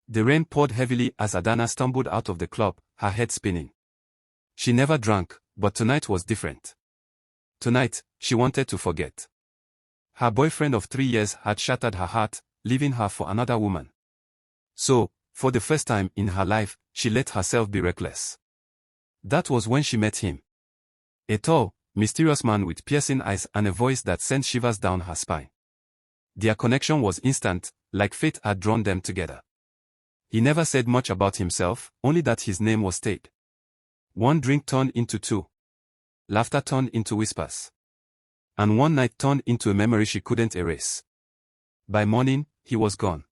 The rain poured heavily as Adanna stumbled out of the club, her head spinning. She never drank, but tonight was different. Tonight, she wanted to forget. Her boyfriend of 3 years had shattered her heart, leaving her for another woman. So, for the first time in her life, she let herself be reckless. That was when she met him. A tall, mysterious man with piercing eyes and a voice that sent shivers down her spine. Their connection was instant, like fate had drawn them together. He never said much about himself, only that his name was Tate. One drink turned into two. Laughter turned into whispers. And one night turned into a memory she couldn't erase. By morning, he was gone.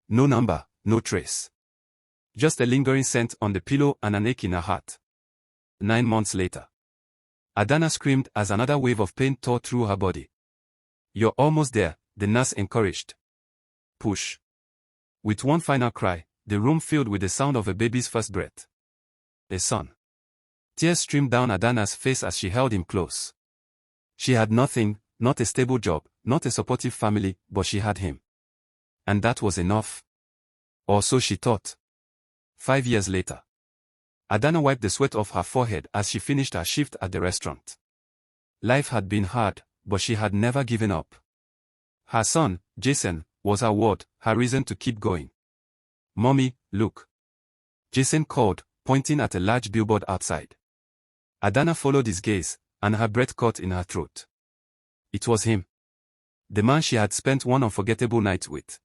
No number, no trace. Just a lingering scent on the pillow and an ache in her heart. 9 months later. Adanna screamed as another wave of pain tore through her body. "You're almost there," the nurse encouraged. "Push." With one final cry, the room filled with the sound of a baby's first breath. A son. Tears streamed down Adanna's face as she held him close. She had nothing, not a stable job, not a supportive family, but she had him. And that was enough. Or so she thought. 5 years later. Adanna wiped the sweat off her forehead as she finished her shift at the restaurant. Life had been hard, but she had never given up. Her son, Jason, was her word, her reason to keep going. "Mommy, look." Jason called, pointing at a large billboard outside. Adanna followed his gaze, and her breath caught in her throat. It was him. The man she had spent one unforgettable night with.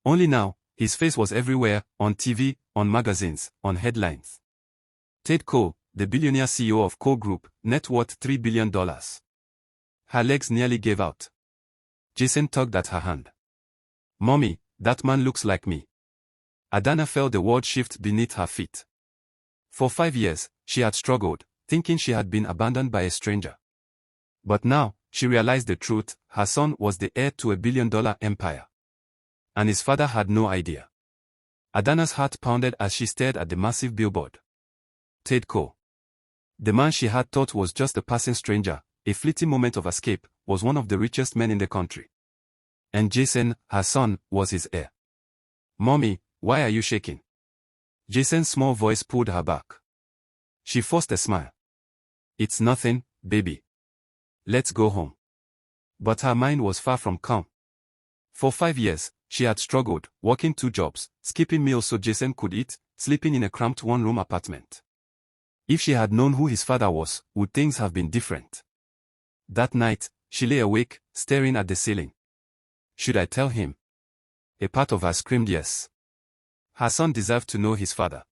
Only now, his face was everywhere, on TV, on magazines, on headlines. Tate Cole, the billionaire CEO of Cole Group, net worth $3 billion. Her legs nearly gave out. Jason tugged at her hand. "Mommy, that man looks like me." Adanna felt the world shift beneath her feet. For 5 years, she had struggled, thinking she had been abandoned by a stranger. But now, she realized the truth: her son was the heir to a billion-dollar empire. And his father had no idea. Adanna's heart pounded as she stared at the massive billboard. Tate Cole. The man she had thought was just a passing stranger, a fleeting moment of escape, was one of the richest men in the country. And Jason, her son, was his heir. "Mommy, why are you shaking?" Jason's small voice pulled her back. She forced a smile. "It's nothing, baby. Let's go home." But her mind was far from calm. For 5 years, she had struggled, working 2 jobs, skipping meals so Jason could eat, sleeping in a cramped one-room apartment. If she had known who his father was, would things have been different? That night, she lay awake, staring at the ceiling. Should I tell him? A part of her screamed yes. Her son deserved to know his father.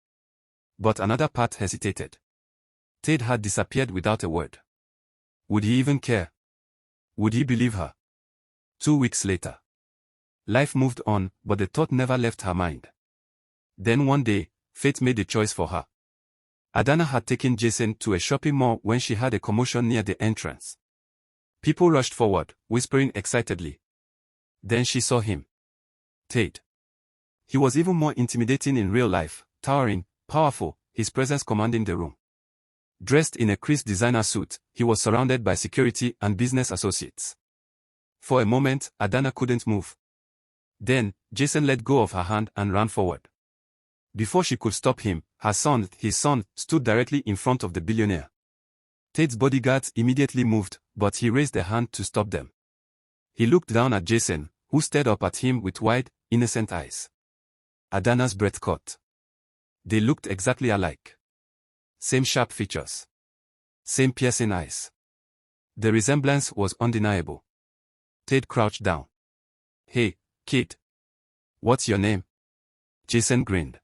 But another part hesitated. Tate had disappeared without a word. Would he even care? Would he believe her? 2 weeks later. Life moved on, but the thought never left her mind. Then one day, fate made a choice for her. Adanna had taken Jason to a shopping mall when she heard a commotion near the entrance. People rushed forward, whispering excitedly. Then she saw him. Tate. He was even more intimidating in real life, towering, powerful, his presence commanding the room. Dressed in a crisp designer suit, he was surrounded by security and business associates. For a moment, Adanna couldn't move. Then, Jason let go of her hand and ran forward. Before she could stop him, his son, stood directly in front of the billionaire. Tate's bodyguards immediately moved, but he raised a hand to stop them. He looked down at Jason, who stared up at him with wide, innocent eyes. Adanna's breath caught. They looked exactly alike. Same sharp features. Same piercing eyes. The resemblance was undeniable. Tate crouched down. "Hey, kid. What's your name?" Jason grinned.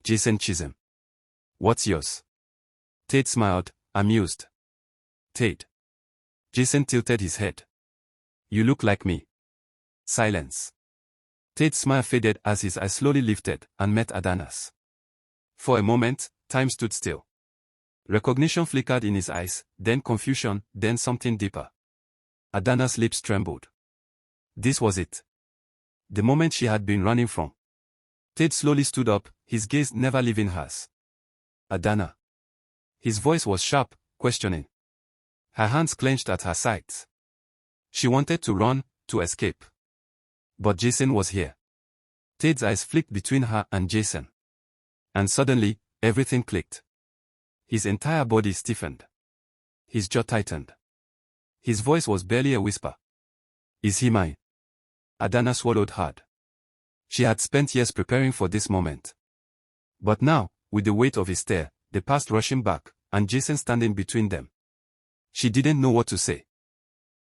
"Jason Chisholm." "What's yours?" Tate smiled, amused. "Tate." Jason tilted his head. "You look like me." Silence. Tate's smile faded as his eyes slowly lifted and met Adanna's. For a moment, time stood still. Recognition flickered in his eyes, then confusion, then something deeper. Adanna's lips trembled. This was it. The moment she had been running from. Tate slowly stood up, his gaze never leaving hers. "Adanna." His voice was sharp, questioning. Her hands clenched at her sides. She wanted to run, to escape. But Jason was here. Tate's eyes flicked between her and Jason. And suddenly, everything clicked. His entire body stiffened. His jaw tightened. His voice was barely a whisper. Is he mine? Adanna swallowed hard. She had spent years preparing for this moment. But now, with the weight of his stare, the past rushing back, and Jason standing between them, she didn't know what to say.